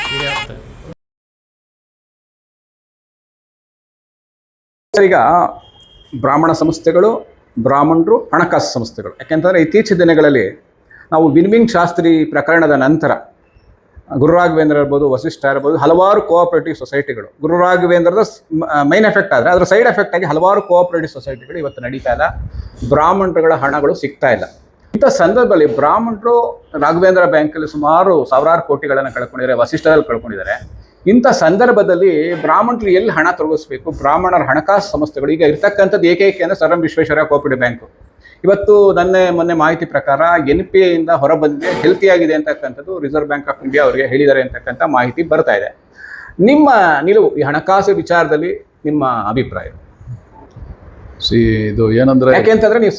ಈಗ ಬ್ರಾಹ್ಮಣ ಸಂಸ್ಥೆಗಳು, ಬ್ರಾಹ್ಮಣರು, ಹಣಕಾಸು ಸಂಸ್ಥೆಗಳು, ಯಾಕೆಂತಂದರೆ ಇತ್ತೀಚಿನ ದಿನಗಳಲ್ಲಿ ನಾವು ವಿನ್ವಿಂಗ್ ಶಾಸ್ತ್ರಿ ಪ್ರಕರಣದ ನಂತರ ಗುರುರಾಘವೇಂದ್ರ ಇರ್ಬೋದು, ವಸಿಷ್ಠ ಇರ್ಬೋದು, ಹಲವಾರು ಕೋಆಪರೇಟಿವ್ ಸೊಸೈಟಿಗಳು, ಗುರುರಾಘವೇಂದ್ರದ ಮೈನ್ ಎಫೆಕ್ಟ್ ಆದರೆ ಅದರ ಸೈಡ್ ಎಫೆಕ್ಟ್ ಆಗಿ ಹಲವಾರು ಕೋಆಪರೇಟಿವ್ ಸೊಸೈಟಿಗಳು ಇವತ್ತು ನಡೀತಾ ಇಲ್ಲ. ಬ್ರಾಹ್ಮಣರುಗಳ ಹಣಗಳು ಸಿಗ್ತಾ ಇಲ್ಲ. ಇಂಥ ಸಂದರ್ಭದಲ್ಲಿ ಬ್ರಾಹ್ಮಣರು ರಾಘವೇಂದ್ರ ಬ್ಯಾಂಕಲ್ಲಿ ಸುಮಾರು ಸಾವಿರಾರು ಕೋಟಿಗಳನ್ನು ಕಳ್ಕೊಂಡಿದ್ದಾರೆ, ವಸಿಷ್ಠದಲ್ಲಿ ಕಳ್ಕೊಂಡಿದ್ದಾರೆ. ಇಂಥ ಸಂದರ್ಭದಲ್ಲಿ ಬ್ರಾಹ್ಮಣರು ಎಲ್ಲಿ ಹಣ ತೊಡಗಿಸ್ಬೇಕು? ಬ್ರಾಹ್ಮಣರ ಹಣಕಾಸು ಸಂಸ್ಥೆಗಳು ಈಗ ಇರ್ತಕ್ಕಂಥದ್ದು ಏಕೈಕ ಅಂದರೆ sir M Visvesvaraya cooperative bank. ಇವತ್ತು ಮೊನ್ನೆ ಮಾಹಿತಿ ಪ್ರಕಾರ NPA ಇಂದ ಹೊರಬಂದಿದೆ, ಹೆಲ್ತಿಯಾಗಿದೆ ಅಂತಕ್ಕಂಥದ್ದು ರಿಸರ್ವ್ ಬ್ಯಾಂಕ್ ಆಫ್ ಇಂಡಿಯಾ ಅವರಿಗೆ ಹೇಳಿದ್ದಾರೆ ಅಂತಕ್ಕಂಥ ಮಾಹಿತಿ ಬರ್ತಾ ಇದೆ. ನಿಮ್ಮ ನಿಲುವು ಈ ಹಣಕಾಸು ವಿಚಾರದಲ್ಲಿ ನಿಮ್ಮ ಅಭಿಪ್ರಾಯ? ಇದು ಏನಂದ್ರೆ, ಯಾಕೆಂತಂದ್ರೆ ನೀವು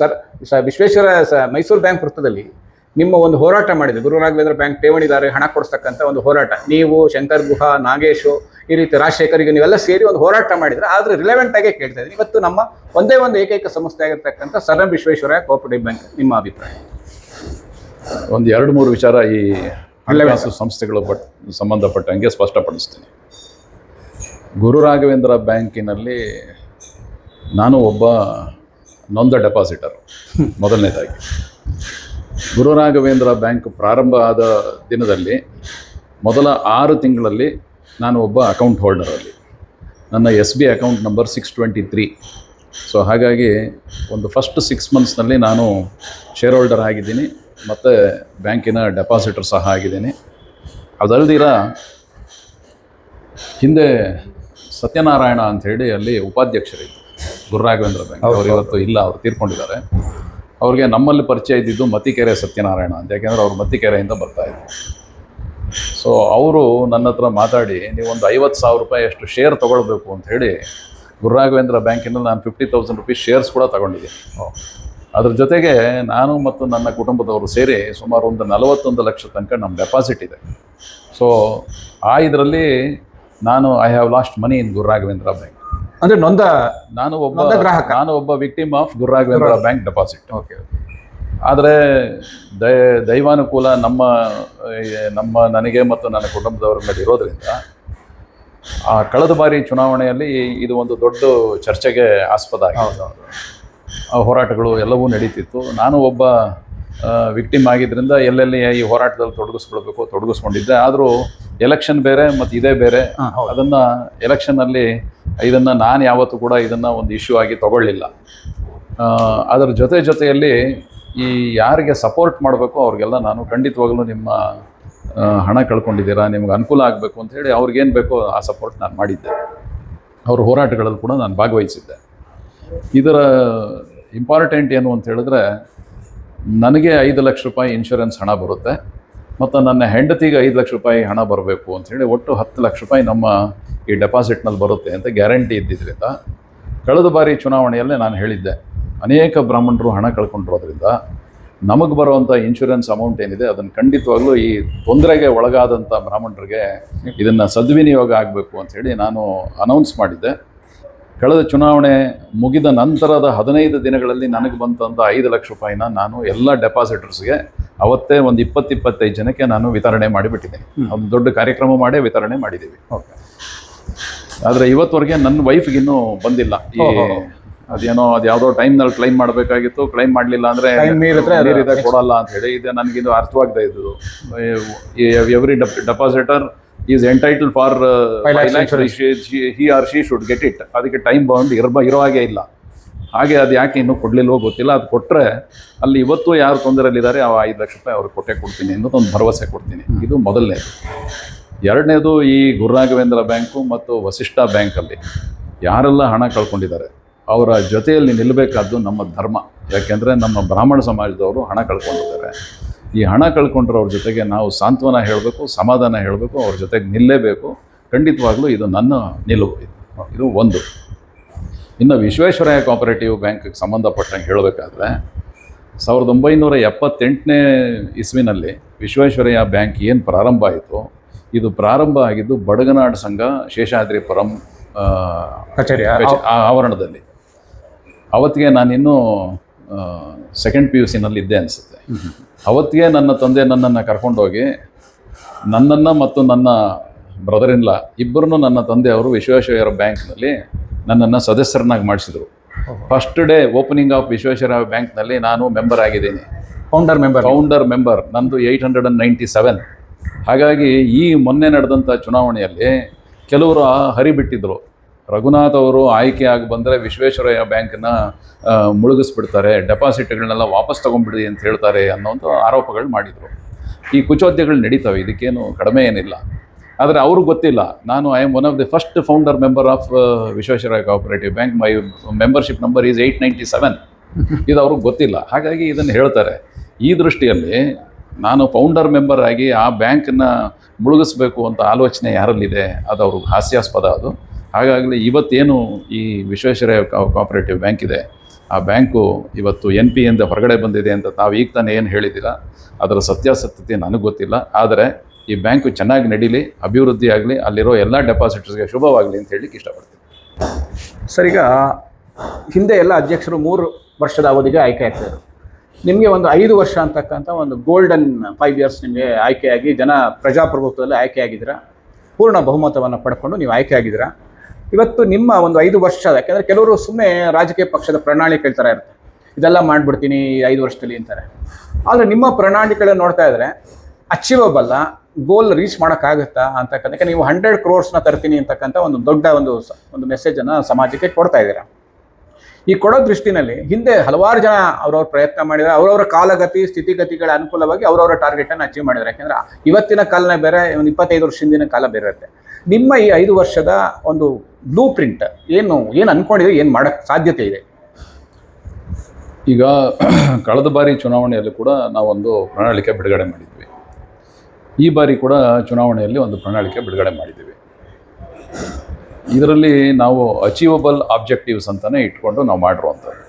ವಿಶ್ವೇಶ್ವರ ಮೈಸೂರು ಬ್ಯಾಂಕ್ ವೃತ್ತದಲ್ಲಿ ನಿಮ್ಮ ಒಂದು ಹೋರಾಟ ಮಾಡಿದೆ, ಗುರು ರಾಘವೇಂದ್ರ ಬ್ಯಾಂಕ್ ಠೇವಣಿದಾರ ಹಣ ಕೊಡಿಸ್ತಕ್ಕಂಥ ಒಂದು ಹೋರಾಟ. ನೀವು, ಶಂಕರ್ ಗುಹಾ, ನಾಗೇಶು, ಈ ರೀತಿ ರಾಜಶೇಖರಿಗೆ ನೀವೆಲ್ಲ ಸೇರಿ ಒಂದು ಹೋರಾಟ ಮಾಡಿದ್ರೆ. ಆದರೆ ರಿಲೆವೆಂಟ್ ಆಗೇ ಕೇಳ್ತಾ ಇದ್ದೀನಿ, ಇವತ್ತು ನಮ್ಮ ಒಂದೇ ಒಂದು ಏಕೈಕ ಸಂಸ್ಥೆ ಆಗಿರ್ತಕ್ಕಂಥ sir M Visvesvaraya cooperative bank, ನಿಮ್ಮ ಅಭಿಪ್ರಾಯ? ಒಂದು 2-3 ವಿಚಾರ ಈ ಹಣಕಾಸು ಸಂಸ್ಥೆಗಳು ಸಂಬಂಧಪಟ್ಟಂಗೆ ಸ್ಪಷ್ಟಪಡಿಸ್ತೀನಿ. ಗುರು ರಾಘವೇಂದ್ರ ಬ್ಯಾಂಕಿನಲ್ಲಿ ನಾನು ಒಬ್ಬ ನೊಂದ ಡೆಪಾಸಿಟರ್. ಮೊದಲನೇದಾಗಿ ಗುರು ರಾಘವೇಂದ್ರ ಬ್ಯಾಂಕ್ ಪ್ರಾರಂಭ ಆದ ದಿನದಲ್ಲಿ ಮೊದಲ 6 ತಿಂಗಳಲ್ಲಿ ನಾನು ಒಬ್ಬ ಅಕೌಂಟ್ ಹೋಲ್ಡರಲ್ಲಿ. ನನ್ನ SB ಅಕೌಂಟ್ ನಂಬರ್ 623. ಸೊ ಹಾಗಾಗಿ ಒಂದು ಫಸ್ಟ್ 6 ಮಂತ್ಸ್ನಲ್ಲಿ ನಾನು ಶೇರ್ ಹೋಲ್ಡರ್ ಆಗಿದ್ದೀನಿ ಮತ್ತು ಬ್ಯಾಂಕಿನ ಡೆಪಾಸಿಟರ್ ಸಹ ಆಗಿದ್ದೀನಿ. ಅದಲ್ದಿರ ಹಿಂದೆ ಸತ್ಯನಾರಾಯಣ ಅಂಥೇಳಿ ಅಲ್ಲಿ ಉಪಾಧ್ಯಕ್ಷರಿದ್ದರು ಗುರು ರಾಘವೇಂದ್ರ ಬ್ಯಾಂಕ್. ಅವರು ಇವತ್ತು ಇಲ್ಲ, ಅವರು ತೀರ್ಕೊಂಡಿದ್ದಾರೆ. ಅವ್ರಿಗೆ ನಮ್ಮಲ್ಲಿ ಪರಿಚಯ ಇದ್ದಿದ್ದು ಮತ್ತಿಕೆರೆ ಸತ್ಯನಾರಾಯಣ ಅಂತ, ಯಾಕೆಂದರೆ ಅವ್ರು ಮತ್ತಿಕೆರೆಯಿಂದ ಬರ್ತಾಯಿದ್ರು. ಸೊ ಅವರು ನನ್ನ ಹತ್ರ ಮಾತಾಡಿ, ನೀವೊಂದು 50,000 ರೂಪಾಯಿ ಅಷ್ಟು ಶೇರ್ ತೊಗೊಳ್ಬೇಕು ಅಂತ ಹೇಳಿ ಗುರು ರಾಘವೇಂದ್ರ ಬ್ಯಾಂಕಿನಲ್ಲಿ ನಾನು 50,000 ರೂಪೀಸ್ ಶೇರ್ಸ್ ಕೂಡ ತಗೊಂಡಿದ್ದೀನಿ. ಅದ್ರ ಜೊತೆಗೆ ನಾನು ಮತ್ತು ನನ್ನ ಕುಟುಂಬದವರು ಸೇರಿ ಸುಮಾರು ಒಂದು 41 ಲಕ್ಷ ತನಕ ನಮ್ಮ ಡೆಪಾಸಿಟ್ ಇದೆ. ಸೊ ಇದರಲ್ಲಿ I have lost money in Guru Raghavendra bank. ಅಂದರೆ ನಾನು ಒಬ್ಬ victim of Guru Raghavendra bank deposit. Okay. ಆದರೆ ದೈವಾನುಕೂಲ ನನಗೆ ಮತ್ತು ನನ್ನ ಕುಟುಂಬದವರ ಮೇಲೆ ಇರೋದರಿಂದ ಕಳೆದ ಬಾರಿ ಚುನಾವಣೆಯಲ್ಲಿ ಇದು ಒಂದು ದೊಡ್ಡ ಚರ್ಚೆಗೆ ಆಸ್ಪದ ಆಗಿದೆ. ಹೋರಾಟಗಳು ಎಲ್ಲವೂ ನಡೀತಿತ್ತು. ನಾನು ಒಬ್ಬ ವಿಕ್ಟಿಮ್ ಆಗಿದ್ದರಿಂದ ಎಲ್ಲೆಲ್ಲಿ ಈ ಹೋರಾಟದಲ್ಲಿ ತೊಡಗಿಸ್ಕೊಂಡಿದ್ದೆ. ಆದರೂ ಎಲೆಕ್ಷನ್ ಬೇರೆ ಮತ್ತು ಇದೇ ಬೇರೆ. ಅದನ್ನು ಎಲೆಕ್ಷನ್ನಲ್ಲಿ ಇದನ್ನು ನಾನು ಯಾವತ್ತೂ ಕೂಡ ಇದನ್ನು ಒಂದು ಇಶ್ಯೂ ಆಗಿ ತಗೊಳ್ಳಿಲ್ಲ. ಅದರ ಜೊತೆಯಲ್ಲಿ ಈ ಯಾರಿಗೆ ಸಪೋರ್ಟ್ ಮಾಡಬೇಕು ಅವ್ರಿಗೆಲ್ಲ ನಾನು ಖಂಡಿತವಾಗಲೂ ನಿಮ್ಮ ಹಣ ಕಳ್ಕೊಂಡಿದ್ದೀರಾ, ನಿಮ್ಗೆ ಅನುಕೂಲ ಆಗಬೇಕು ಅಂಥೇಳಿ ಅವ್ರಿಗೇನು ಬೇಕೋ ಆ ಸಪೋರ್ಟ್ ನಾನು ಮಾಡಿದ್ದೆ. ಅವ್ರ ಹೋರಾಟಗಳಲ್ಲಿ ಕೂಡ ನಾನು ಭಾಗವಹಿಸಿದ್ದೆ. ಇದರ ಇಂಪಾರ್ಟೆಂಟ್ ಏನು ಅಂತ ಹೇಳಿದ್ರೆ, ನನಗೆ 5 ಲಕ್ಷ ರೂಪಾಯಿ ಇನ್ಶೂರೆನ್ಸ್ ಹಣ ಬರುತ್ತೆ ಮತ್ತು ನನ್ನ ಹೆಂಡತಿಗೆ 5 ಲಕ್ಷ ರೂಪಾಯಿ ಹಣ ಬರಬೇಕು ಅಂಥೇಳಿ ಒಟ್ಟು 10 ಲಕ್ಷ ರೂಪಾಯಿ ನಮ್ಮ ಈ ಡೆಪಾಸಿಟ್ನಲ್ಲಿ ಬರುತ್ತೆ ಅಂತ ಗ್ಯಾರಂಟಿ ಇದ್ದಿದ್ದರಿಂದ ಕಳೆದ ಬಾರಿ ಚುನಾವಣೆಯಲ್ಲೇ ನಾನು ಹೇಳಿದ್ದೆ, ಅನೇಕ ಬ್ರಾಹ್ಮಣರು ಹಣ ಕಳ್ಕೊಂಡಿರೋದ್ರಿಂದ ನಮಗೆ ಬರುವಂಥ ಇನ್ಶೂರೆನ್ಸ್ ಅಮೌಂಟ್ ಏನಿದೆ ಅದನ್ನು ಖಂಡಿತವಾಗ್ಲೂ ಈ ತೊಂದರೆಗೆ ಒಳಗಾದಂಥ ಬ್ರಾಹ್ಮಣರಿಗೆ ಇದನ್ನು ಸದ್ವಿನಿಯೋಗ ಆಗಬೇಕು ಅಂಥೇಳಿ ನಾನು ಅನೌನ್ಸ್ ಮಾಡಿದ್ದೆ. ಕಳೆದ ಚುನಾವಣೆ ಮುಗಿದ ನಂತರದ 15 ದಿನಗಳಲ್ಲಿ ನನಗೆ ಬಂದಂಥ 5 ಲಕ್ಷ ರೂಪಾಯಿನ ನಾನು ಎಲ್ಲ ಡೆಪಾಸಿಟರ್ಸ್ಗೆ ಅವತ್ತೇ ಒಂದು 20-25 ಜನಕ್ಕೆ ನಾನು ವಿತರಣೆ ಮಾಡಿಬಿಟ್ಟಿದ್ದೀನಿ. ಒಂದು ದೊಡ್ಡ ಕಾರ್ಯಕ್ರಮ ಮಾಡೇ ವಿತರಣೆ ಮಾಡಿದ್ದೀವಿ. ಓಕೆ. ಆದರೆ ಇವತ್ತವರೆಗೆ ನನ್ನ ವೈಫ್ಗಿನ್ನೂ ಬಂದಿಲ್ಲ. ಅದು ಯಾವುದೋ ಟೈಮ್ನಲ್ಲಿ ಕ್ಲೈಮ್ ಮಾಡಬೇಕಾಗಿತ್ತು, ಕ್ಲೈಮ್ ಮಾಡಲಿಲ್ಲ ಅಂದರೆ ಮೀರಿದೆ ಕೊಡಲ್ಲ ಅಂತ ಹೇಳಿ. ಇದು ನನಗಿದು ಅರ್ಥವಾಗದೇ ಇದ್ದು, every depositor is entitle for 5 lakhs, he or she should get it. ಅದಕ್ಕೆ ಟೈಮ್ ಬೌಂಡ್ ಇರೋ ಹಾಗೆ ಇಲ್ಲ. ಹಾಗೆ ಅದು ಯಾಕೆ ಇನ್ನೂ ಕೊಡಲಿಲ್ವೋ ಗೊತ್ತಿಲ್ಲ. ಅದು ಕೊಟ್ಟರೆ ಅಲ್ಲಿ ಇವತ್ತು ಯಾರು ತೊಂದರೆಯಲ್ಲಿದ್ದಾರೆ ಆ 5 ಲಕ್ಷ ರೂಪಾಯಿ ಅವ್ರಿಗೆ ಕೊಡ್ತೀನಿ ಅನ್ನೋದೊಂದು ಭರವಸೆ ಕೊಡ್ತೀನಿ. ಇದು ಮೊದಲನೇದು. ಎರಡನೇದು, ಈ ಗುರು ರಾಘವೇಂದ್ರ ಬ್ಯಾಂಕು ಮತ್ತು ವಸಿಷ್ಠ ಬ್ಯಾಂಕಲ್ಲಿ ಯಾರೆಲ್ಲ ಹಣ ಕಳ್ಕೊಂಡಿದ್ದಾರೆ ಅವರ ಜೊತೆಯಲ್ಲಿ ನಿಲ್ಲಬೇಕಾದ್ದು ನಮ್ಮ ಧರ್ಮ. ಯಾಕೆಂದರೆ ನಮ್ಮ ಬ್ರಾಹ್ಮಣ ಸಮಾಜದವರು ಹಣ ಕಳ್ಕೊಂಡಿದ್ದಾರೆ. ಈ ಹಣ ಕಳ್ಕೊಂಡ್ರವ್ರ ಜೊತೆಗೆ ನಾವು ಸಾಂತ್ವನ ಹೇಳಬೇಕು, ಸಮಾಧಾನ ಹೇಳಬೇಕು, ಅವ್ರ ಜೊತೆಗೆ ನಿಲ್ಲಲೇಬೇಕು. ಖಂಡಿತವಾಗ್ಲೂ ಇದು ನನ್ನ ನಿಲುವು. ಇದು ಒಂದು. ಇನ್ನು ವಿಶ್ವೇಶ್ವರಯ್ಯ ಕೋಆಪರೇಟಿವ್ ಬ್ಯಾಂಕ್ಗೆ ಸಂಬಂಧಪಟ್ಟಂಗೆ ಹೇಳಬೇಕಾದ್ರೆ 1978ನೇ ಇಸ್ವಿನಲ್ಲಿ ವಿಶ್ವೇಶ್ವರಯ್ಯ ಬ್ಯಾಂಕ್ ಏನು ಪ್ರಾರಂಭ ಆಯಿತು, ಇದು ಪ್ರಾರಂಭ ಆಗಿದ್ದು ಬಡಗನಾಡು ಸಂಘ ಶೇಷಾದ್ರಿಪುರಂ ಕಚೇರಿ ಆವರಣದಲ್ಲಿ. ಅವತ್ತಿಗೆ ನಾನಿನ್ನೂ ಸೆಕೆಂಡ್ PUC ಇದ್ದೆ ಅನಿಸುತ್ತೆ. ಅವತ್ತಿಗೆ ನನ್ನ ತಂದೆ ನನ್ನನ್ನು ಕರ್ಕೊಂಡೋಗಿ ನನ್ನನ್ನು ಮತ್ತು ನನ್ನ ಬ್ರದರ್ ಇನ್ ಲಾ ಇಬ್ಬರನ್ನು ನನ್ನ ತಂದೆಯವರು ವಿಶ್ವೇಶ್ವರಯ್ಯ ಬ್ಯಾಂಕ್ನಲ್ಲಿ ನನ್ನನ್ನು ಸದಸ್ಯರನ್ನಾಗಿ ಮಾಡಿಸಿದರು. First day opening of Visvesvaraya ಬ್ಯಾಂಕ್ನಲ್ಲಿ ನಾನು ಮೆಂಬರ್ ಆಗಿದ್ದೀನಿ, ಫೌಂಡರ್ ಮೆಂಬರ್. ನಂದು 897. ಹಾಗಾಗಿ ಈ ಮೊನ್ನೆ ನಡೆದಂಥ ಚುನಾವಣೆಯಲ್ಲಿ ಕೆಲವರು ಹರಿಬಿಟ್ಟಿದ್ರು. ರಘುನಾಥ್ ಅವರು ಆಯ್ಕೆ ಆಗಿ ಬಂದರೆ ವಿಶ್ವೇಶ್ವರಯ್ಯ ಬ್ಯಾಂಕನ್ನ ಮುಳುಗಿಸ್ಬಿಡ್ತಾರೆ, ಡೆಪಾಸಿಟ್ಗಳನ್ನೆಲ್ಲ ವಾಪಸ್ ತೊಗೊಂಡ್ಬಿಡಿ ಅಂತ ಹೇಳ್ತಾರೆ ಅನ್ನೋಂಥ ಆರೋಪಗಳು ಮಾಡಿದರು. ಈ ಕುಚೋದ್ಯಗಳು ನಡೀತವೆ, ಇದಕ್ಕೇನು ಕಡಿಮೆ ಏನಿಲ್ಲ. ಆದರೆ ಅವ್ರಿಗೆ ಗೊತ್ತಿಲ್ಲ, ನಾನು I am one of the first founder member of Visvesvaraya cooperative bank. My membership number is 897. ಇದು ಅವ್ರಿಗೆ ಗೊತ್ತಿಲ್ಲ. ಹಾಗಾಗಿ ಇದನ್ನು ಹೇಳ್ತಾರೆ. ಈ ದೃಷ್ಟಿಯಲ್ಲಿ ನಾನು ಫೌಂಡರ್ ಮೆಂಬರ್ ಆಗಿ ಆ ಬ್ಯಾಂಕನ್ನು ಮುಳುಗಿಸ್ಬೇಕು ಅಂತ ಆಲೋಚನೆ ಯಾರಲ್ಲಿದೆ, ಅದು ಅವ್ರಿಗೆ ಹಾಸ್ಯಾಸ್ಪದ ಅದು. ಹಾಗಾಗಲಿ ಇವತ್ತೇನು ಈ ವಿಶ್ವೇಶ್ವರಯ್ಯ ಕೋಆಪರೇಟಿವ್ ಬ್ಯಾಂಕ್ ಇದೆ, ಆ ಬ್ಯಾಂಕು ಇವತ್ತು NP ಇಂದ ಹೊರಗಡೆ ಬಂದಿದೆ ಅಂತ ತಾವು ಈಗ ತಾನೇ ಏನು ಹೇಳಿದ್ದೀರಾ, ಅದರ ಸತ್ಯಾಸತ್ಯತೆ ನನಗೆ ಗೊತ್ತಿಲ್ಲ. ಆದರೆ ಈ ಬ್ಯಾಂಕು ಚೆನ್ನಾಗಿ ನಡೀಲಿ, ಅಭಿವೃದ್ಧಿ ಆಗಲಿ, ಅಲ್ಲಿರೋ ಎಲ್ಲ ಡೆಪಾಸಿಟರ್ಸ್ಗೆ ಶುಭವಾಗಲಿ ಅಂತ ಹೇಳಲಿಕ್ಕೆ ಇಷ್ಟಪಡ್ತೀನಿ. ಸರ್, ಈಗ ಹಿಂದೆ ಎಲ್ಲ ಅಧ್ಯಕ್ಷರು 3 ವರ್ಷದ ಅವಧಿಗೆ ಆಯ್ಕೆ ಆಗ್ತಾಯಿದ್ರು. ನಿಮಗೆ ಒಂದು 5 ವರ್ಷ ಅಂತಕ್ಕಂಥ ಒಂದು ಗೋಲ್ಡನ್ 5 ಇಯರ್ಸ್ ನಿಮಗೆ ಆಯ್ಕೆಯಾಗಿ ಪ್ರಜಾಪ್ರಭುತ್ವದಲ್ಲಿ ಆಯ್ಕೆಯಾಗಿದ್ದೀರಾ. ಪೂರ್ಣ ಬಹುಮತವನ್ನು ಪಡ್ಕೊಂಡು ನೀವು ಆಯ್ಕೆಯಾಗಿದ್ದೀರಾ. ಇವತ್ತು ನಿಮ್ಮ ಒಂದು 5 ವರ್ಷ, ಯಾಕೆಂದರೆ ಕೆಲವರು ಸುಮ್ಮನೆ ರಾಜಕೀಯ ಪಕ್ಷದ ಪ್ರಣಾಳಿಕೆ ಹೇಳ್ತಾರೆ ಇರುತ್ತೆ, ಇದೆಲ್ಲ ಮಾಡಿಬಿಡ್ತೀನಿ 5 ವರ್ಷದಲ್ಲಿ ಅಂತಾರೆ. ಆದರೆ ನಿಮ್ಮ ಪ್ರಣಾಳಿಕೆಗಳನ್ನು ನೋಡ್ತಾ ಇದ್ದರೆ ಅಚೀವಬಲ್ಲ, ಗೋಲ್ ರೀಚ್ ಮಾಡೋಕ್ಕಾಗುತ್ತಾ ಅಂತಕ್ಕಂಥ, ಯಾಕೆ ನೀವು 100 crores ತರ್ತೀನಿ ಅಂತಕ್ಕಂಥ ಒಂದು ದೊಡ್ಡ ಒಂದು ಮೆಸೇಜನ್ನು ಸಮಾಜಕ್ಕೆ ಕೊಡ್ತಾ ಇದ್ದೀರಾ. ಈ ಕೊಡೋ ದೃಷ್ಟಿನಲ್ಲಿ ಹಿಂದೆ ಹಲವಾರು ಜನ ಅವ್ರವ್ರ ಪ್ರಯತ್ನ ಮಾಡಿದ್ದಾರೆ, ಅವರವರ ಕಾಲಗತಿ ಸ್ಥಿತಿಗತಿಗಳ ಅನುಕೂಲವಾಗಿ ಅವರವರ ಟಾರ್ಗೆಟನ್ನು ಅಚೀವ್ ಮಾಡಿದ್ದಾರೆ. ಯಾಕೆಂದರೆ ಇವತ್ತಿನ ಕಾಲನೇ ಬೇರೆ, ಒಂದು 25 ವರ್ಷ ಹಿಂದಿನ ಕಾಲ ಬೇರೆ ಇರುತ್ತೆ. ನಿಮ್ಮ ಈ 5 ವರ್ಷದ ಒಂದು ಬ್ಲೂ ಪ್ರಿಂಟ್ ಏನು ಅಂದ್ಕೊಂಡಿದ್ರೆ, ಏನು ಮಾಡೋಕ್ಕೆ ಸಾಧ್ಯತೆ ಇದೆ? ಈಗ ಕಳೆದ ಬಾರಿ ಚುನಾವಣೆಯಲ್ಲಿ ಕೂಡ ನಾವೊಂದು ಪ್ರಣಾಳಿಕೆ ಬಿಡುಗಡೆ ಮಾಡಿದ್ವಿ. ಈ ಬಾರಿ ಕೂಡ ಚುನಾವಣೆಯಲ್ಲಿ ಒಂದು ಪ್ರಣಾಳಿಕೆ ಬಿಡುಗಡೆ ಮಾಡಿದ್ದೀವಿ. ಇದರಲ್ಲಿ ನಾವು ಅಚೀವಬಲ್ ಆಬ್ಜೆಕ್ಟಿವ್ಸ್ ಅಂತಲೇ ಇಟ್ಕೊಂಡು ನಾವು ಮಾಡಿರುವಂಥದ್ದು.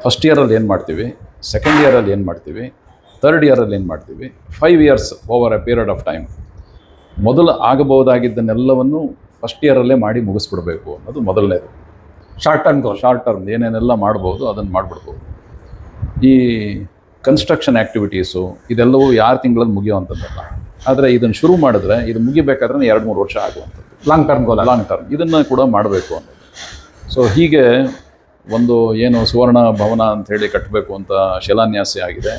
ಫಸ್ಟ್ ಇಯರಲ್ಲಿ ಏನು ಮಾಡ್ತೀವಿ, ಸೆಕೆಂಡ್ ಇಯರಲ್ಲಿ ಏನು ಮಾಡ್ತೀವಿ, ಥರ್ಡ್ ಇಯರಲ್ಲಿ ಏನು ಮಾಡ್ತೀವಿ, 5 years over A period of time. ಮೊದಲು ಆಗಬಹುದಾಗಿದ್ದನ್ನೆಲ್ಲವನ್ನು ಫಸ್ಟ್ ಇಯರಲ್ಲೇ ಮಾಡಿ ಮುಗಿಸ್ಬಿಡ್ಬೇಕು ಅನ್ನೋದು ಮೊದಲನೇದು. ಶಾರ್ಟ್ ಟರ್ಮ್ ಏನೇನೆಲ್ಲ ಮಾಡ್ಬೋದು ಅದನ್ನು ಮಾಡಿಬಿಡ್ಬೋದು. ಈ ಕನ್ಸ್ಟ್ರಕ್ಷನ್ ಆ್ಯಕ್ಟಿವಿಟೀಸು ಇದೆಲ್ಲವೂ 6 ತಿಂಗಳಲ್ಲಿ ಮುಗಿಯುವಂಥದ್ದಲ್ಲ. ಆದರೆ ಇದನ್ನು ಶುರು ಮಾಡಿದ್ರೆ ಇದು ಮುಗಿಬೇಕಾದ್ರೆ 2-3 ವರ್ಷ ಆಗುವಂಥದ್ದು. ಲಾಂಗ್ ಟರ್ಮ್ ಇದನ್ನು ಕೂಡ ಮಾಡಬೇಕು ಅನ್ನೋದು. ಸೊ ಹೀಗೆ ಒಂದು ಏನು ಸುವರ್ಣ ಭವನ ಅಂಥೇಳಿ ಕಟ್ಟಬೇಕು ಅಂತ ಶಿಲಾನ್ಯಾಸ ಆಗಿದೆ,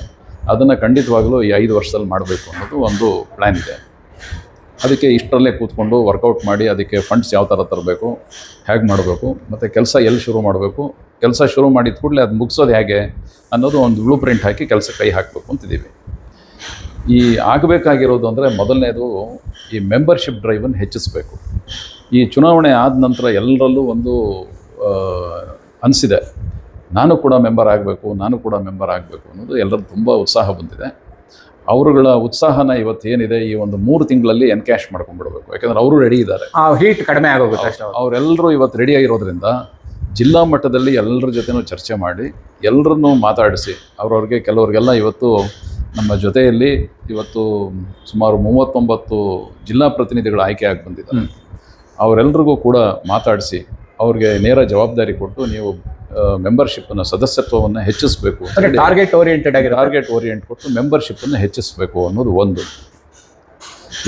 ಅದನ್ನು ಖಂಡಿತವಾಗಲೂ ಈ 5 ವರ್ಷದಲ್ಲಿ ಮಾಡಬೇಕು ಅನ್ನೋದು ಒಂದು ಪ್ಲ್ಯಾನ್ ಇದೆ. ಅದಕ್ಕೆ ಇಷ್ಟರಲ್ಲೇ ಕೂತ್ಕೊಂಡು ವರ್ಕೌಟ್ ಮಾಡಿ ಅದಕ್ಕೆ ಫಂಡ್ಸ್ ಯಾವ ಥರ ತರಬೇಕು, ಹೇಗೆ ಮಾಡಬೇಕು, ಮತ್ತು ಕೆಲಸ ಎಲ್ಲಿ ಶುರು ಮಾಡಬೇಕು, ಕೆಲಸ ಶುರು ಮಾಡಿದ ಕೂಡಲೇ ಅದು ಮುಗಿಸೋದು ಹೇಗೆ ಅನ್ನೋದು ಒಂದು ಬ್ಲೂ ಪ್ರಿಂಟ್ ಹಾಕಿ ಕೆಲಸ ಕೈ ಹಾಕಬೇಕು ಅಂತಿದ್ದೀವಿ. ಈ ಆಗಬೇಕಾಗಿರೋದು ಅಂದರೆ ಮೊದಲನೇದು ಈ ಮೆಂಬರ್ಶಿಪ್ ಡ್ರೈವನ್ನು ಹೆಚ್ಚಿಸಬೇಕು. ಈ ಚುನಾವಣೆ ಆದ ನಂತರ ಎಲ್ಲರಲ್ಲೂ ಒಂದು ಅನಿಸಿದೆ, ನಾನು ಕೂಡ ಮೆಂಬರ್ ಆಗಬೇಕು ಅನ್ನೋದು ಎಲ್ಲರೂ ತುಂಬ ಉತ್ಸಾಹ ಬಂದಿದೆ. ಅವರುಗಳ ಉತ್ಸಾಹನ ಇವತ್ತೇನಿದೆ ಈ ಒಂದು 3 ತಿಂಗಳಲ್ಲಿ ಎನ್ಕ್ಯಾಶ್ ಮಾಡ್ಕೊಂಡ್ಬಿಡ್ಬೇಕು. ಯಾಕಂದರೆ ಅವರು ರೆಡಿ ಇದ್ದಾರೆ, ಹೀಟ್ ಕಡಿಮೆ ಆಗೋಗುತ್ತೆ. ಅವರೆಲ್ಲರೂ ಇವತ್ತು ರೆಡಿ ಆಗಿರೋದ್ರಿಂದ ಜಿಲ್ಲಾ ಮಟ್ಟದಲ್ಲಿ ಎಲ್ಲರ ಜೊತೆನೂ ಚರ್ಚೆ ಮಾಡಿ ಎಲ್ಲರನ್ನೂ ಮಾತಾಡಿಸಿ ಅವ್ರವ್ರಿಗೆ ಕೆಲವ್ರಿಗೆಲ್ಲ ಇವತ್ತು ನಮ್ಮ ಜೊತೆಯಲ್ಲಿ ಇವತ್ತು ಸುಮಾರು 39 ಜಿಲ್ಲಾ ಪ್ರತಿನಿಧಿಗಳು ಆಯ್ಕೆಯಾಗಿ ಬಂದಿದ್ದಾರೆ. ಅವರೆಲ್ಲರಿಗೂ ಕೂಡ ಮಾತಾಡಿಸಿ ಅವ್ರಿಗೆ ನೇರ ಜವಾಬ್ದಾರಿ ಕೊಟ್ಟು ನೀವು ಮೆಂಬರ್ಶಿಪ್ಪನ್ನು ಸದಸ್ಯತ್ವವನ್ನು ಹೆಚ್ಚಿಸಬೇಕು, ಟಾರ್ಗೆಟ್ ಓರಿಯೆಂಟ್ ಕೊಟ್ಟು ಮೆಂಬರ್ಶಿಪ್ಪನ್ನು ಹೆಚ್ಚಿಸಬೇಕು ಅನ್ನೋದು ಒಂದು.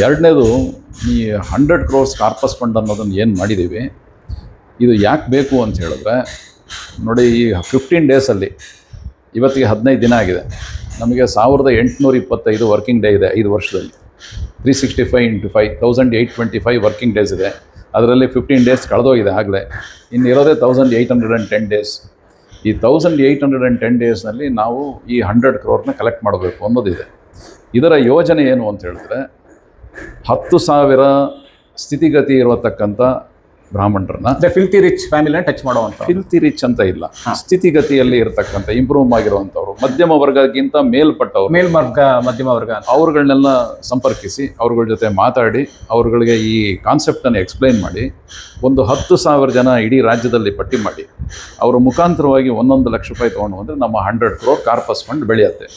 ಎರಡನೇದು, ಈ 100 crores ಕಾರ್ಪಸ್ ಫಂಡ್ ಅನ್ನೋದನ್ನು ಏನು ಮಾಡಿದ್ದೀವಿ, ಇದು ಯಾಕೆ ಬೇಕು ಅಂತ ಹೇಳಿದ್ರೆ ನೋಡಿ, ಈ 15 ಡೇಸಲ್ಲಿ ಇವತ್ತಿಗೆ 15 ದಿನ ಆಗಿದೆ, ನಮಗೆ 1825 ವರ್ಕಿಂಗ್ ಡೇ ಇದೆ 5 ವರ್ಷದಲ್ಲಿ. 365 × 5 1825 ವರ್ಕಿಂಗ್ ಡೇಸ್ ಇದೆ. ಅದರಲ್ಲಿ 15 ಡೇಸ್ ಕಳೆದೋಗಿದೆ ಆಗಲೇ, ಇನ್ನಿರೋದೇ 1810 ಡೇಸ್. ಈ 1810 ಡೇಸ್ನಲ್ಲಿ ನಾವು ಈ 100 crore ಕಲೆಕ್ಟ್ ಮಾಡಬೇಕು ಅನ್ನೋದಿದೆ. ಇದರ ಯೋಜನೆ ಏನು ಅಂತ ಹೇಳಿದ್ರೆ 10,000 ಸ್ಥಿತಿಗತಿ ಇರತಕ್ಕಂಥ ಬ್ರಾಹ್ಮಣರನ್ನ, ಫಿಲ್ತಿ ರಿಚ್ ಫ್ಯಾಮಿಲಿನ ಟಚ್ ಮಾಡುವಂಥ, ಫಿಲ್ತಿ ರಿಚ್ ಅಂತ ಇಲ್ಲ, ಸ್ಥಿತಿಗತಿಯಲ್ಲಿ ಇರತಕ್ಕಂಥ ಇಂಪ್ರೂವ್ ಆಗಿರುವಂಥವ್ರು, ಮಧ್ಯಮ ವರ್ಗಕ್ಕಿಂತ ಮೇಲ್ಪಟ್ಟವ್ರು, ಮಧ್ಯಮ ವರ್ಗ, ಅವ್ರುಗಳನ್ನೆಲ್ಲ ಸಂಪರ್ಕಿಸಿ ಅವ್ರಗಳ ಜೊತೆ ಮಾತಾಡಿ ಅವ್ರುಗಳಿಗೆ ಈ ಕಾನ್ಸೆಪ್ಟನ್ನು ಎಕ್ಸ್ಪ್ಲೈನ್ ಮಾಡಿ ಒಂದು 10,000 ಜನ ಇಡೀ ರಾಜ್ಯದಲ್ಲಿ ಪಟ್ಟಿ ಮಾಡಿ ಅವರ ಮುಖಾಂತರವಾಗಿ 1 ಲಕ್ಷ ರೂಪಾಯಿ ತೊಗೊಂಡು ಅಂದರೆ ನಮ್ಮ 100 crore ಕಾರ್ಪಸ್ ಫಂಡ್ ಬೆಳೆಯುತ್ತೆ.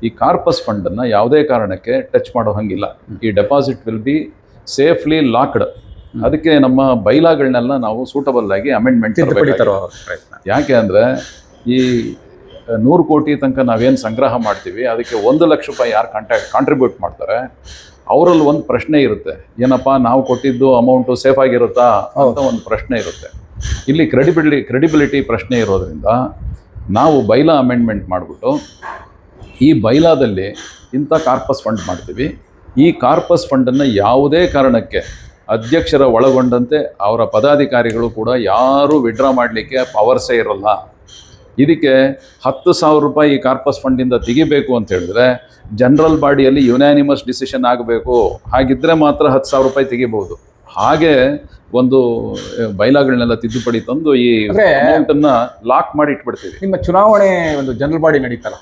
ಈ ಕಾರ್ಪಸ್ ಫಂಡನ್ನು ಯಾವುದೇ ಕಾರಣಕ್ಕೆ ಟಚ್ ಮಾಡೋ ಹಂಗಿಲ್ಲ. ಈ deposit will be safely locked. ಅದಕ್ಕೆ ನಮ್ಮ ಬೈಲಾಗಳನ್ನೆಲ್ಲ ನಾವು ಸೂಟಬಲ್ ಆಗಿ ಅಮೆಂಡ್ಮೆಂಟ್ ಯಾಕೆ ಅಂದರೆ ಈ 100 ಕೋಟಿ ತನಕ ನಾವೇನು ಸಂಗ್ರಹ ಮಾಡ್ತೀವಿ ಅದಕ್ಕೆ 1 ಲಕ್ಷ ರೂಪಾಯಿ ಯಾರು ಕಾಂಟ್ರಿಬ್ಯೂಟ್ ಮಾಡ್ತಾರೆ ಅವರಲ್ಲಿ ಒಂದು ಪ್ರಶ್ನೆ ಇರುತ್ತೆ, ಏನಪ್ಪ ನಾವು ಕೊಟ್ಟಿದ್ದು ಅಮೌಂಟು ಸೇಫ್ ಆಗಿರುತ್ತಾ ಅಂತ ಒಂದು ಪ್ರಶ್ನೆ ಇರುತ್ತೆ. ಇಲ್ಲಿ ಕ್ರೆಡಿಬಿಲಿಟಿ ಪ್ರಶ್ನೆ ಇರೋದ್ರಿಂದ ನಾವು ಬೈಲಾ ಅಮೆಂಡ್ಮೆಂಟ್ ಮಾಡಿಬಿಟ್ಟು ಈ ಬೈಲಾದಲ್ಲಿ ಇಂಥ ಕಾರ್ಪಸ್ ಫಂಡ್ ಮಾಡ್ತೀವಿ. ಈ ಕಾರ್ಪಸ್ ಫಂಡನ್ನು ಯಾವುದೇ ಕಾರಣಕ್ಕೆ ಅಧ್ಯಕ್ಷರ ಒಳಗೊಂಡಂತೆ ಅವರ ಪದಾಧಿಕಾರಿಗಳು ಕೂಡ ಯಾರೂ ವಿಡ್ರಾ ಮಾಡಲಿಕ್ಕೆ ಪವರ್ಸೇ ಇರೋಲ್ಲ. ಇದಕ್ಕೆ 10,000 ರೂಪಾಯಿ ಈ ಕಾರ್ಪಸ್ ಫಂಡಿಂದ ತೆಗಿಬೇಕು ಅಂತ ಹೇಳಿದ್ರೆ ಜನರಲ್ ಬಾಡಿಯಲ್ಲಿ ಯುನಾನಿಮಸ್ ಡಿಸಿಷನ್ ಆಗಬೇಕು. ಹಾಗಿದ್ದರೆ ಮಾತ್ರ 10,000 ರೂಪಾಯಿ ತೆಗಿಬಹುದು. ಹಾಗೆ ಒಂದು ಬೈಲಾಗಳನ್ನೆಲ್ಲ ತಿದ್ದುಪಡಿ ತಂದು ಈ ಅಮೌಂಟನ್ನು ಲಾಕ್ ಮಾಡಿ ಇಟ್ಬಿಡ್ತೀವಿ. ನಿಮ್ಮ ಚುನಾವಣೆ ಒಂದು ಜನರಲ್ ಬಾಡಿ ನಡೀತಲ್ಲ,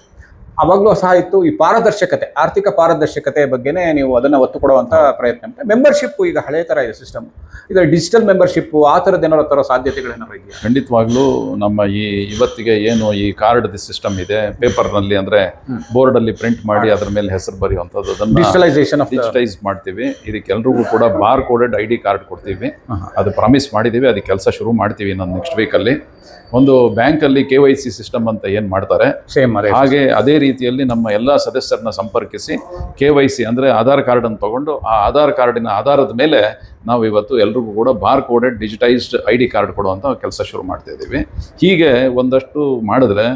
ಅವಾಗಲೂ ಸಹ ಇತ್ತು ಈ ಪಾರದರ್ಶಕತೆ, ಆರ್ಥಿಕ ಪಾರದರ್ಶಕತೆ ಬಗ್ಗೆನೇ ನೀವು ಅದನ್ನು ಒತ್ತು ಕೊಡುವಂಥ ಪ್ರಯತ್ನ. ಮೆಂಬರ್ಶಿಪ್ ಈಗ ಹಳೆ ಥರ ಇದೆ ಸಿಸ್ಟಮ್, ಇದರ ಡಿಜಿಟಲ್ ಮೆಂಬರ್ಶಿಪ್ ಆ ಥರದ್ದು ಏನಾರು ಥರ ಸಾಧ್ಯತೆಗಳೇನಾರು ಇದೆಯಾ? ಖಂಡಿತವಾಗ್ಲೂ ನಮ್ಮ ಇವತ್ತಿಗೆ ಏನು ಈ ಕಾರ್ಡ್ ಸಿಸ್ಟಮ್ ಇದೆ, ಪೇಪರ್ನಲ್ಲಿ ಅಂದರೆ ಬೋರ್ಡಲ್ಲಿ ಪ್ರಿಂಟ್ ಮಾಡಿ ಅದರ ಮೇಲೆ ಹೆಸರು ಬರೆಯುವಂಥದ್ದು, ಅದನ್ನು ಡಿಜಿಟಲೈಸ್ ಮಾಡ್ತೀವಿ. ಇದಕ್ಕೆಲ್ರಿಗೂ ಕೂಡ ಬಾರ್ ಕೋಡೆಡ್ ID ಕಾರ್ಡ್ ಕೊಡ್ತೀವಿ. ಅದು ಪ್ರಾಮಿಸ್ ಮಾಡಿದ್ದೀವಿ, ಅದಕ್ಕೆ ಕೆಲಸ ಶುರು ಮಾಡ್ತೀವಿ ನಾನು ನೆಕ್ಸ್ಟ್ ವೀಕಲ್ಲಿ. ಒಂದು ಬ್ಯಾಂಕಲ್ಲಿ KYC ಸಿಸ್ಟಮ್ ಅಂತ ಏನು ಮಾಡ್ತಾರೆ ಸೇಮ್ ಹಾಗೆ ಅದೇ ರೀತಿಯಲ್ಲಿ ನಮ್ಮ ಎಲ್ಲ ಸದಸ್ಯರನ್ನ ಸಂಪರ್ಕಿಸಿ KYC ಅಂದರೆ ಆಧಾರ್ ಕಾರ್ಡನ್ನು ತೊಗೊಂಡು ಆ ಆಧಾರ್ ಕಾರ್ಡಿನ ಆಧಾರದ ಮೇಲೆ ನಾವು ಇವತ್ತು ಎಲ್ರಿಗೂ ಕೂಡ bar coded digitised ID card ಕೊಡುವಂಥ ಕೆಲಸ ಶುರು ಮಾಡ್ತಾ ಇದ್ದೀವಿ. ಹೀಗೆ ಒಂದಷ್ಟು ಮಾಡಿದ್ರೆ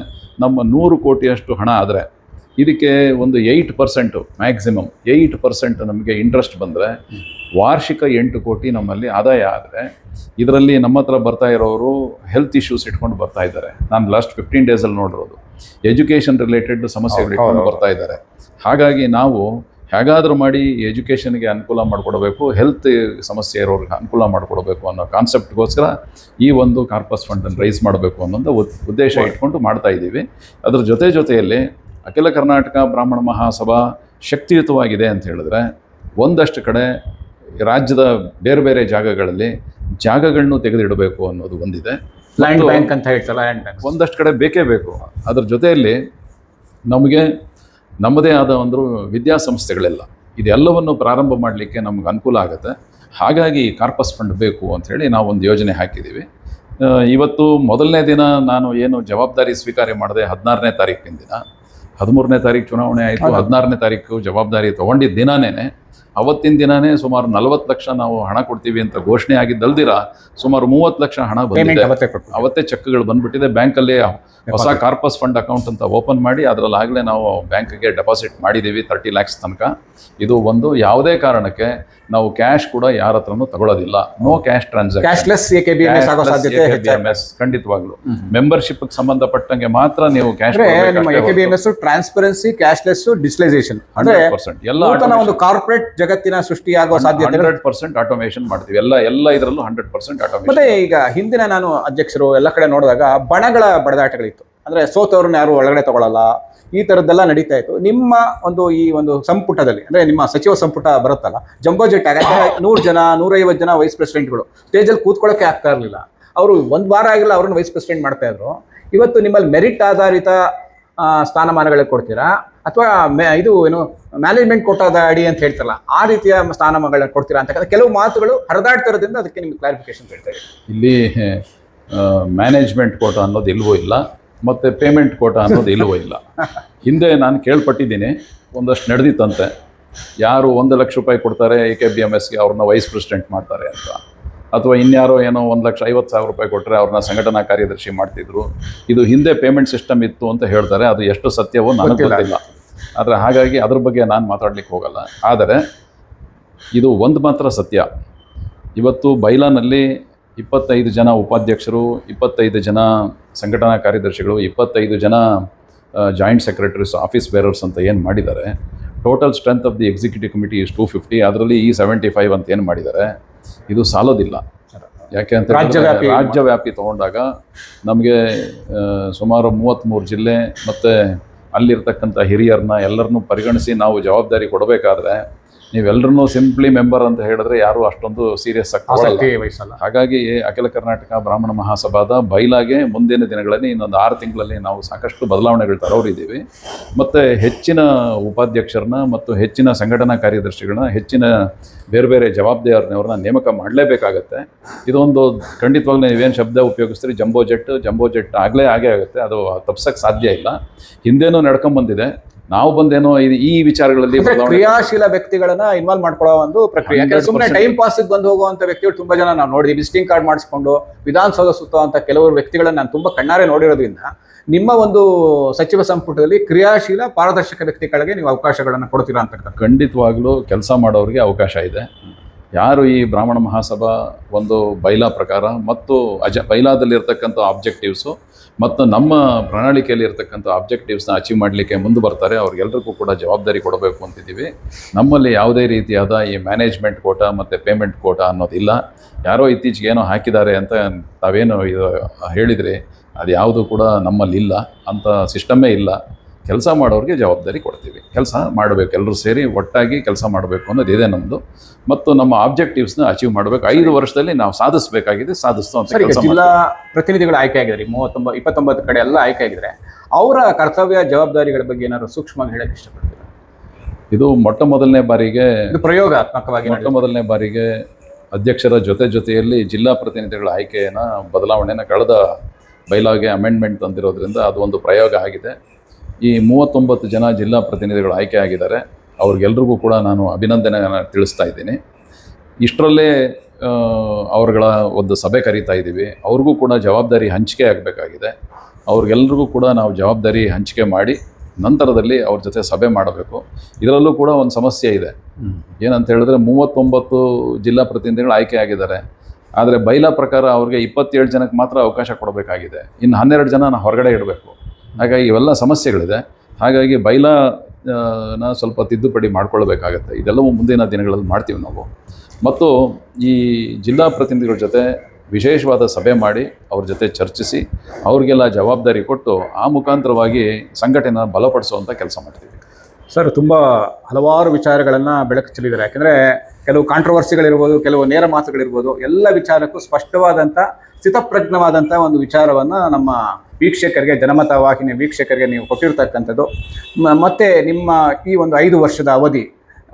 ನಮ್ಮ 100 ಕೋಟಿಯಷ್ಟು ಹಣ ಆದರೆ ಇದಕ್ಕೆ ಒಂದು 8% ಮ್ಯಾಕ್ಸಿಮಮ್ 8% ನಮಗೆ ಇಂಟ್ರೆಸ್ಟ್ ಬಂದರೆ ವಾರ್ಷಿಕ 8 ಕೋಟಿ ನಮ್ಮಲ್ಲಿ ಆದಾಯ ಆದರೆ, ಇದರಲ್ಲಿ ನಮ್ಮ ಹತ್ರ ಬರ್ತಾ ಇರೋರು ಹೆಲ್ತ್ ಇಶ್ಯೂಸ್ ಇಟ್ಕೊಂಡು ಬರ್ತಾ ಇದ್ದಾರೆ. ನಾನು ಲಾಸ್ಟ್ 15 ಡೇಸಲ್ಲಿ ನೋಡಿರೋದು ಎಜುಕೇಷನ್ ರಿಲೇಟೆಡ್ ಸಮಸ್ಯೆಗಳು ಇಟ್ಕೊಂಡು ಬರ್ತಾ ಇದ್ದಾರೆ. ಹಾಗಾಗಿ ನಾವು ಹೇಗಾದರೂ ಮಾಡಿ ಎಜುಕೇಷನ್ಗೆ ಅನುಕೂಲ ಮಾಡಿಕೊಡಬೇಕು, ಹೆಲ್ತ್ ಸಮಸ್ಯೆ ಇರೋರಿಗೆ ಅನುಕೂಲ ಮಾಡಿಕೊಡಬೇಕು ಅನ್ನೋ ಕಾನ್ಸೆಪ್ಟ್ಗೋಸ್ಕರ ಈ ಒಂದು ಕಾರ್ಪಸ್ ಫಂಡನ್ನು ರೈಸ್ ಮಾಡಬೇಕು ಅನ್ನೋದು ಉದ್ದೇಶ ಇಟ್ಕೊಂಡು ಮಾಡ್ತಾ ಇದ್ದೀವಿ. ಅದರ ಜೊತೆಯಲ್ಲಿ ಅಖಿಲ ಕರ್ನಾಟಕ ಬ್ರಾಹ್ಮಣ ಮಹಾಸಭಾ ಶಕ್ತಿಯುತವಾಗಿದೆ ಅಂತ ಹೇಳಿದ್ರೆ ಒಂದಷ್ಟು ಕಡೆ ರಾಜ್ಯದ ಬೇರೆ ಬೇರೆ ಜಾಗಗಳನ್ನು ತೆಗೆದಿಡಬೇಕು ಅನ್ನೋದು ಒಂದಿದೆ. ಲ್ಯಾಂಡ್ ಬ್ಯಾಂಕ್ ಅಂತ ಹೇಳ್ತಾರೆ, ಲ್ಯಾಂಡ್ ಬ್ಯಾಂಕ್ ಒಂದಷ್ಟು ಕಡೆ ಬೇಕೇ ಬೇಕು. ಅದರ ಜೊತೆಯಲ್ಲಿ ನಮಗೆ ನಮ್ಮದೇ ಆದ ಒಂದು ವಿದ್ಯಾಸಂಸ್ಥೆಗಳೆಲ್ಲ ಇದೆಲ್ಲವನ್ನು ಪ್ರಾರಂಭ ಮಾಡಲಿಕ್ಕೆ ನಮ್ಗೆ ಅನುಕೂಲ ಆಗುತ್ತೆ. ಹಾಗಾಗಿ ಕಾರ್ಪಸ್ ಫಂಡ್ ಬೇಕು ಅಂಥೇಳಿ ನಾವು ಒಂದು ಯೋಜನೆ ಹಾಕಿದ್ದೀವಿ. ಇವತ್ತು ಮೊದಲನೇ ದಿನ ನಾನು ಏನು ಜವಾಬ್ದಾರಿ ಸ್ವೀಕಾರ ಮಾಡಿದೆ 16ನೇ ತಾರೀಕಿನ ದಿನ, 13ನೇ ತಾರೀಕು ಚುನಾವಣೆ ಆಯಿತು, 16ನೇ ತಾರೀಕು ಜವಾಬ್ದಾರಿ ತೊಗೊಂಡಿದ್ದ ದಿನಾನೇ ಅವತ್ತಿನ ದಿನಾನೇ ಸುಮಾರು 40 ಲಕ್ಷ ನಾವು ಹಣ ಕೊಡ್ತೀವಿ ಅಂತ ಘೋಷಣೆ ಆಗಿದ್ದಲ್ದಿರ ಸುಮಾರು 30 ಲಕ್ಷ ಹಣ ಬಂದಿದೆ. ಅವತ್ತೇ ಚೆಕ್ಗಳು ಬಂದ್ಬಿಟ್ಟಿದೆ. ಬ್ಯಾಂಕಲ್ಲಿ ಹೊಸ ಕಾರ್ಪಸ್ ಫಂಡ್ ಅಕೌಂಟ್ ಅಂತ ಓಪನ್ ಮಾಡಿ ಅದರಲ್ಲಾಗಲೇ ನಾವು ಬ್ಯಾಂಕ್ಗೆ ಡೆಪಾಸಿಟ್ ಮಾಡಿದ್ದೀವಿ 30 ಲ್ಯಾಕ್ಸ್ ತನಕ. ಇದು ಒಂದು ಯಾವುದೇ ಕಾರಣಕ್ಕೆ ನಾವು ಕ್ಯಾಶ್ ಕೂಡ ಯಾರ ಹತ್ರನೂ ತಗೊಳ್ಳೋದಿಲ್ಲ. No cash transaction. ಖಂಡಿತವಾಗ್ಲು ಮೆಂಬರ್ಶಿಪ್ ಮೆಂಬರ್ಶಿಪ್ಗೆ ಸಂಬಂಧಪಟ್ಟಂಗೆ ಮಾತ್ರ ನೀವು ಕ್ಯಾಶ್. ಟ್ರಾನ್ಸ್ಪರೆನ್ಸಿ, ಕ್ಯಾಶ್ಲೆಸ್, ಡಿಜಿಟಲೈಸೇಷನ್ ಅಂದ್ರೆ 100% ಎಲ್ಲ ಒಂದು ಕಾರ್ಪೊರೇಟ್ ಜಗತ್ತಿನ ಸೃಷ್ಟಿಯಾಗುವ ಸಾಧ್ಯತೆ 100% ಆಟೋಮೇಷನ್ ಮಾಡ್ತೀವಿ. ಎಲ್ಲ ಇದರಲ್ಲೂ 100% ಆಟೋಮೇಷನ್. ಮತ್ತೆ ಈಗ ಹಿಂದಿನ ನಾನು ಅಧ್ಯಕ್ಷರು ಎಲ್ಲ ಕಡೆ ನೋಡಿದಾಗ ಬಣಗಳ ಬಡದಾಟಗಳಿತ್ತು. ಅಂದ್ರೆ ಸೋತವ್ರನ್ನ ಯಾರು ಒಳಗಡೆ ತಗೊಳ್ಳಲ್ಲ, ಈ ಥರದ್ದೆಲ್ಲ ನಡೀತಾ ಇತ್ತು. ನಿಮ್ಮ ಈ ಒಂದು ಸಂಪುಟದಲ್ಲಿ ಅಂದ್ರೆ ನಿಮ್ಮ ಸಚಿವ ಸಂಪುಟ ಬರುತ್ತಲ್ಲ, ಜಂಬೋ ಜೆಟ್ ಆಗ 100 ಜನ 150 ಜನ ವೈಸ್ ಪ್ರೆಸಿಡೆಂಟ್ಗಳು ಸ್ಟೇಜಲ್ಲಿ ಕೂತ್ಕೊಳ್ಳೋಕೆ ಆಗ್ತಾ ಇರಲಿಲ್ಲ. ಅವರು ಒಂದು ವಾರ ಆಗಿಲ್ಲ ಅವ್ರನ್ನ ವೈಸ್ ಪ್ರೆಸಿಡೆಂಟ್ ಮಾಡ್ತಾ ಇದ್ರು. ಇವತ್ತು ನಿಮ್ಮಲ್ಲಿ ಮೆರಿಟ್ ಆಧಾರಿತ ಸ್ಥಾನಮಾನಗಳಿಗೆ ಕೊಡ್ತೀರಾ ಅಥವಾ ಇದು ಏನು ಮ್ಯಾನೇಜ್ಮೆಂಟ್ ಕೋಟಾದ ಅಡಿ ಅಂತ ಹೇಳ್ತಾರಲ್ಲ ಆ ರೀತಿಯ ಸ್ಥಾನಮಾನಗಳನ್ನ ಕೊಡ್ತೀರಾ ಅಂತ ಕೆಲವು ಮಾತುಗಳು ಹರಿದಾಡ್ತಿರೋದ್ರಿಂದ ಅದಕ್ಕೆ ನಿಮ್ಗೆ ಕ್ಲಾರಿಫಿಕೇಶನ್ ಹೇಳ್ತಾರೆ. ಇಲ್ಲಿ ಮ್ಯಾನೇಜ್ಮೆಂಟ್ ಕೋಟಾ ಅನ್ನೋದು ಇಲ್ವೋ ಇಲ್ಲ, ಮತ್ತು ಪೇಮೆಂಟ್ ಕೋಟಾ ಅನ್ನೋದು ಇಲ್ವೋ ಇಲ್ಲ. ಹಿಂದೆ ನಾನು ಕೇಳ್ಪಟ್ಟಿದ್ದೀನಿ, ಒಂದಷ್ಟು ನಡೆದಿತ್ತಂತೆ. ಯಾರು 1 ಲಕ್ಷ ರೂಪಾಯಿ ಕೊಡ್ತಾರೆ AKBMSಗೆ ಅವ್ರನ್ನ ವೈಸ್ ಪ್ರೆಸಿಡೆಂಟ್ ಮಾಡ್ತಾರೆ ಅಂತ, ಅಥವಾ ಇನ್ಯಾರೋ ಏನೋ 1,50,000 ರೂಪಾಯಿ ಕೊಟ್ಟರೆ ಅವ್ರನ್ನ ಸಂಘಟನಾ ಕಾರ್ಯದರ್ಶಿ ಮಾಡ್ತಿದ್ರು. ಇದು ಹಿಂದೆ ಪೇಮೆಂಟ್ ಸಿಸ್ಟಮ್ ಇತ್ತು ಅಂತ ಹೇಳ್ತಾರೆ. ಅದು ಎಷ್ಟು ಸತ್ಯವೋ ನನಗೆ ಗೊತ್ತಿಲ್ಲ. ಆದರೆ ಹಾಗಾಗಿ ಅದ್ರ ಬಗ್ಗೆ ನಾನು ಮಾತಾಡ್ಲಿಕ್ಕೆ ಹೋಗಲ್ಲ. ಆದರೆ ಇದು ಒಂದು ಮಾತ್ರ ಸತ್ಯ, ಇವತ್ತು ಬೈಲಾನಲ್ಲಿ 25 ಜನ ಉಪಾಧ್ಯಕ್ಷರು, 25 ಜನ ಸಂಘಟನಾ ಕಾರ್ಯದರ್ಶಿಗಳು, 25 ಜನ ಜಾಯಿಂಟ್ ಸೆಕ್ರೆಟರೀಸ್, ಆಫೀಸ್ ಬೇರರ್ಸ್ ಅಂತ ಏನು ಮಾಡಿದ್ದಾರೆ. Total strength of the executive committee is 250. ಅದರಲ್ಲಿ 75 ಅಂತ ಏನು ಮಾಡಿದ್ದಾರೆ, ಇದು ಸಾಲೋದಿಲ್ಲ. ಯಾಕೆ ಅಂತ ರಾಜ್ಯವ್ಯಾಪಿ ತೊಗೊಂಡಾಗ ನಮಗೆ ಸುಮಾರು 33 ಜಿಲ್ಲೆ ಮತ್ತು ಅಲ್ಲಿರ್ತಕ್ಕಂಥ ಹಿರಿಯರನ್ನ ಎಲ್ಲರನ್ನೂ ಪರಿಗಣಿಸಿ ನಾವು ಜವಾಬ್ದಾರಿ ಕೊಡಬೇಕಾದ್ರೆ ನೀವೆಲ್ಲರೂ ಸಿಂಪ್ಲಿ ಮೆಂಬರ್ ಅಂತ ಹೇಳಿದ್ರೆ ಯಾರು ಅಷ್ಟೊಂದು ಸೀರಿಯಸ್ ಆಗಿ ವಹಿಸಲ್ಲ. ಹಾಗಾಗಿ ಅಖಿಲ ಕರ್ನಾಟಕ ಬ್ರಾಹ್ಮಣ ಮಹಾಸಭಾದ ಬೈಲಾಗೆ ಮುಂದಿನ ದಿನಗಳಲ್ಲಿ ಇನ್ನೊಂದು 6 ತಿಂಗಳಲ್ಲಿ ನಾವು ಸಾಕಷ್ಟು ಬದಲಾವಣೆಗಳು ತರೋರಿದ್ದೀವಿ. ಮತ್ತು ಹೆಚ್ಚಿನ ಉಪಾಧ್ಯಕ್ಷರನ್ನ ಮತ್ತು ಹೆಚ್ಚಿನ ಸಂಘಟನಾ ಕಾರ್ಯದರ್ಶಿಗಳನ್ನ, ಹೆಚ್ಚಿನ ಬೇರೆ ಬೇರೆ ಜವಾಬ್ದಾರಿಯವ್ರನ್ನ ನೇಮಕ ಮಾಡಲೇಬೇಕಾಗತ್ತೆ. ಇದೊಂದು ಖಂಡಿತವಾಗ್ಲೂ ನೀವೇನು ಶಬ್ದ ಉಪಯೋಗಿಸ್ತೀರಿ, ಜಂಬೋ ಜೆಟ್ ಆಗೇ ಆಗುತ್ತೆ. ಅದು ತಪ್ಸೋಕ್ಕೆ ಸಾಧ್ಯ ಇಲ್ಲ. ಹಿಂದೇನೂ ನಡ್ಕೊಂಬಂದಿದೆ. ನಾವು ಬಂದೇನೋ ಈ ವಿಚಾರಗಳಲ್ಲಿ ಕ್ರಿಯಾಶೀಲ ವ್ಯಕ್ತಿಗಳನ್ನ ಇನ್ವಾಲ್ವ್ ಮಾಡ್ಕೊಳ್ಳೋ ಒಂದು ಪ್ರಕ್ರಿಯೆ. ಯಾಕಂದ್ರೆ ಸುಮ್ಮನೆ ಟೈಮ್ ಪಾಸ್ ಬಂದು ಹೋಗುವಂತ ವ್ಯಕ್ತಿಗಳು ತುಂಬಾ ಜನ ನಾವು ನೋಡಿದ್ವಿ. ವಿಸಿಟಿಂಗ್ ಕಾರ್ಡ್ ಮಾಡಿಸ್ಕೊಂಡು ವಿಧಾನಸೌಧ ಸುತ್ತುವಂತ ಕೆಲವರು ವ್ಯಕ್ತಿಗಳನ್ನ ನಾನು ತುಂಬಾ ಕಣ್ಣಾರೆ ನೋಡಿರೋದ್ರಿಂದ ನಿಮ್ಮ ಒಂದು ಸಚಿವ ಸಂಪುಟದಲ್ಲಿ ಕ್ರಿಯಾಶೀಲ ಪಾರದರ್ಶಕ ವ್ಯಕ್ತಿಗಳಿಗೆ ನೀವು ಅವಕಾಶಗಳನ್ನು ಕೊಡ್ತೀರಾ ಅಂತ. ಖಂಡಿತವಾಗ್ಲೂ ಕೆಲಸ ಮಾಡೋರಿಗೆ ಅವಕಾಶ ಇದೆ. ಯಾರು ಈ ಬ್ರಾಹ್ಮಣ ಮಹಾಸಭಾ ಒಂದು ಬೈಲಾ ಪ್ರಕಾರ ಮತ್ತು ಬೈಲಾದಲ್ಲಿರ್ತಕ್ಕಂಥ ಆಬ್ಜೆಕ್ಟಿವ್ಸು ಮತ್ತು ನಮ್ಮ ಪ್ರಣಾಳಿಕೆಯಲ್ಲಿ ಇರ್ತಕ್ಕಂಥ ಆಬ್ಜೆಕ್ಟಿವ್ಸ್ನ ಅಚೀವ್ ಮಾಡಲಿಕ್ಕೆ ಮುಂದೆ ಬರ್ತಾರೆ, ಅವ್ರಿಗೆಲ್ರಿಗೂ ಕೂಡ ಜವಾಬ್ದಾರಿ ಕೊಡಬೇಕು ಅಂತಿದ್ದೀವಿ. ನಮ್ಮಲ್ಲಿ ಯಾವುದೇ ರೀತಿಯಾದ ಈ ಮ್ಯಾನೇಜ್ಮೆಂಟ್ ಕೋಟಾ ಮತ್ತು ಪೇಮೆಂಟ್ ಕೋಟಾ ಅನ್ನೋದಿಲ್ಲ. ಯಾರೋ ಇತ್ತೀಚೆಗೆ ಏನೋ ಹಾಕಿದ್ದಾರೆ ಅಂತ ತಾವೇನು ಇದು ಹೇಳಿದ್ರಿ, ಅದು ಯಾವುದು ಕೂಡ ನಮ್ಮಲ್ಲಿ ಇಲ್ಲ, ಅಂಥ ಸಿಸ್ಟಮ್ಮೇ ಇಲ್ಲ. ಕೆಲಸ ಮಾಡೋರಿಗೆ ಜವಾಬ್ದಾರಿ ಕೊಡ್ತೀವಿ. ಕೆಲಸ ಮಾಡಬೇಕು, ಎಲ್ಲರೂ ಸೇರಿ ಒಟ್ಟಾಗಿ ಕೆಲಸ ಮಾಡಬೇಕು ಅನ್ನೋದು ಇದೆ ನಮ್ಮದು. ಮತ್ತು ನಮ್ಮ ಆಬ್ಜೆಕ್ಟಿವ್ಸ್ನ ಅಚೀವ್ ಮಾಡಬೇಕು. 5 ವರ್ಷದಲ್ಲಿ ನಾವು ಸಾಧಿಸಬೇಕಾಗಿದೆ, ಸಾಧಿಸ್ತು ಅಂತ ಕೆಲಸ. ಜಿಲ್ಲಾ ಪ್ರತಿನಿಧಿಗಳು ಆಯ್ಕೆ ಆಗಿದ್ದಾರೆ, 29 ಕಡೆ ಎಲ್ಲ ಆಯ್ಕೆ ಆಗಿದ್ದಾರೆ. ಅವರ ಕರ್ತವ್ಯ ಜವಾಬ್ದಾರಿಗಳ ಬಗ್ಗೆ ಏನಾದ್ರು ಸೂಕ್ಷ್ಮವಾಗಿ ಹೇಳಕ್ಕೆ ಇಷ್ಟಪಡ್ತೀರಾ? ಇದು ಮೊದಲನೇ ಬಾರಿಗೆ ಪ್ರಯೋಗಾತ್ಮಕವಾಗಿ ಮೊದಲನೇ ಬಾರಿಗೆ ಅಧ್ಯಕ್ಷರ ಜೊತೆಯಲ್ಲಿ ಜಿಲ್ಲಾ ಪ್ರತಿನಿಧಿಗಳ ಆಯ್ಕೆಯನ್ನು ಬದಲಾವಣೆನ ಕಳೆದ ಬೈಲಾಗೆ ಅಮೆಂಡ್ಮೆಂಟ್ ತಂದಿರೋದ್ರಿಂದ ಅದು ಒಂದು ಪ್ರಯೋಗ ಆಗಿದೆ. ಈ 39 ಜನ ಜಿಲ್ಲಾ ಪ್ರತಿನಿಧಿಗಳು ಆಯ್ಕೆ ಆಗಿದ್ದಾರೆ. ಅವ್ರಿಗೆಲ್ರಿಗೂ ಕೂಡ ನಾನು ಅಭಿನಂದನೆಯನ್ನು ತಿಳಿಸ್ತಾ ಇದ್ದೀನಿ. ಇಷ್ಟರಲ್ಲೇ ಅವ್ರಗಳ ಒಂದು ಸಭೆ ಕರೀತಾ ಇದ್ದೀವಿ. ಅವ್ರಿಗೂ ಕೂಡ ಜವಾಬ್ದಾರಿ ಹಂಚಿಕೆ ಆಗಬೇಕಾಗಿದೆ. ಅವ್ರಿಗೆಲ್ರಿಗೂ ಕೂಡ ನಾವು ಜವಾಬ್ದಾರಿ ಹಂಚಿಕೆ ಮಾಡಿ ನಂತರದಲ್ಲಿ ಅವ್ರ ಜೊತೆ ಸಭೆ ಮಾಡಬೇಕು. ಇದರಲ್ಲೂ ಕೂಡ ಒಂದು ಸಮಸ್ಯೆ ಇದೆ. ಏನಂತ ಹೇಳಿದ್ರೆ 39 ಜಿಲ್ಲಾ ಪ್ರತಿನಿಧಿಗಳು ಆಯ್ಕೆ ಆಗಿದ್ದಾರೆ. ಆದರೆ ಬೈಲಾ ಪ್ರಕಾರ ಅವ್ರಿಗೆ 27 ಜನಕ್ಕೆ ಮಾತ್ರ ಅವಕಾಶ ಕೊಡಬೇಕಾಗಿದೆ. ಇನ್ನು 12 ಜನ ಹೊರಗಡೆ ಇಡಬೇಕು. ಹಾಗಾಗಿ ಇವೆಲ್ಲ ಸಮಸ್ಯೆಗಳಿದೆ. ಹಾಗಾಗಿ ಬೈಲಾನ ಸ್ವಲ್ಪ ತಿದ್ದುಪಡಿ ಮಾಡ್ಕೊಳ್ಬೇಕಾಗತ್ತೆ. ಇದೆಲ್ಲವೂ ಮುಂದಿನ ದಿನಗಳಲ್ಲಿ ಮಾಡ್ತೀವಿ ನಾವು. ಮತ್ತು ಈ ಜಿಲ್ಲಾ ಪ್ರತಿನಿಧಿಗಳ ಜೊತೆ ವಿಶೇಷವಾದ ಸಭೆ ಮಾಡಿ ಅವ್ರ ಜೊತೆ ಚರ್ಚಿಸಿ ಅವ್ರಿಗೆಲ್ಲ ಜವಾಬ್ದಾರಿ ಕೊಟ್ಟು ಆ ಮುಖಾಂತರವಾಗಿ ಸಂಘಟನೆನ ಬಲಪಡಿಸುವಂಥ ಕೆಲಸ ಮಾಡ್ತೀವಿ. ಸರ್, ತುಂಬ ಹಲವಾರು ವಿಚಾರಗಳನ್ನು ಬೆಳಕು ಚೆಲ್ಲಿದ್ದಾರೆ. ಯಾಕೆಂದರೆ ಕೆಲವು ಕಾಂಟ್ರವರ್ಸಿಗಳಿರ್ಬೋದು, ಕೆಲವು ನೇರ ಮಾತುಗಳಿರ್ಬೋದು, ಎಲ್ಲ ವಿಚಾರಕ್ಕೂ ಸ್ಪಷ್ಟವಾದಂಥ ಸ್ಥಿತಪ್ರಜ್ಞವಾದಂಥ ಒಂದು ವಿಚಾರವನ್ನು ನಮ್ಮ ವೀಕ್ಷಕರಿಗೆ, ಜನಮತ ವಾಹಿನಿ ವೀಕ್ಷಕರಿಗೆ ನೀವು ಕೊಟ್ಟಿರ್ತಕ್ಕಂಥದ್ದು. ಮತ್ತು ನಿಮ್ಮ ಈ ಒಂದು 5 ವರ್ಷದ ಅವಧಿ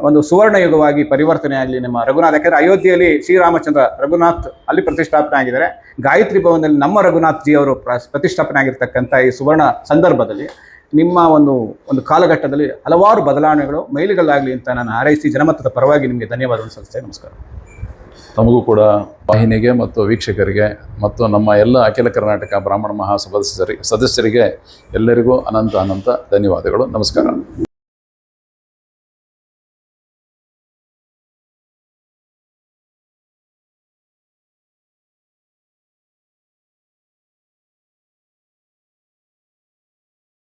ಒಂದು ಸುವರ್ಣ ಯುಗವಾಗಿ ಪರಿವರ್ತನೆ ಆಗಲಿ ನಿಮ್ಮ ರಘುನಾಥ್. ಯಾಕೆಂದರೆ ಅಯೋಧ್ಯೆಯಲ್ಲಿ ಶ್ರೀರಾಮಚಂದ್ರ ರಘುನಾಥ್ ಅಲ್ಲಿ ಪ್ರತಿಷ್ಠಾಪನೆ ಆಗಿದ್ದಾರೆ. ಗಾಯತ್ರಿ ಭವನದಲ್ಲಿ ನಮ್ಮ ರಘುನಾಥ್ ಜಿ ಅವರು ಪ್ರತಿಷ್ಠಾಪನೆ ಆಗಿರ್ತಕ್ಕಂಥ ಈ ಸುವರ್ಣ ಸಂದರ್ಭದಲ್ಲಿ ನಿಮ್ಮ ಒಂದು ಕಾಲಘಟ್ಟದಲ್ಲಿ ಹಲವಾರು ಬದಲಾವಣೆಗಳು ಮೈಲಿಗಲ್ಲಾಗಲಿ ಅಂತ ನಾನು ಹಾರೈಸಿ ಜನಮತದ ಪರವಾಗಿ ನಿಮಗೆ ಧನ್ಯವಾದವನ್ನು ಸಲ್ಲಿಸ್ತೇನೆ. ನಮಸ್ಕಾರ. ತಮಗೂ ಕೂಡ ವಾಹಿನಿಗೆ ಮತ್ತು ವೀಕ್ಷಕರಿಗೆ ಮತ್ತು ನಮ್ಮ ಎಲ್ಲ ಅಖಿಲ ಕರ್ನಾಟಕ ಬ್ರಾಹ್ಮಣ ಮಹಾಸಭಾ ಸದಸ್ಯರಿಗೆ ಎಲ್ಲರಿಗೂ ಅನಂತ ಧನ್ಯವಾದಗಳು. ನಮಸ್ಕಾರ.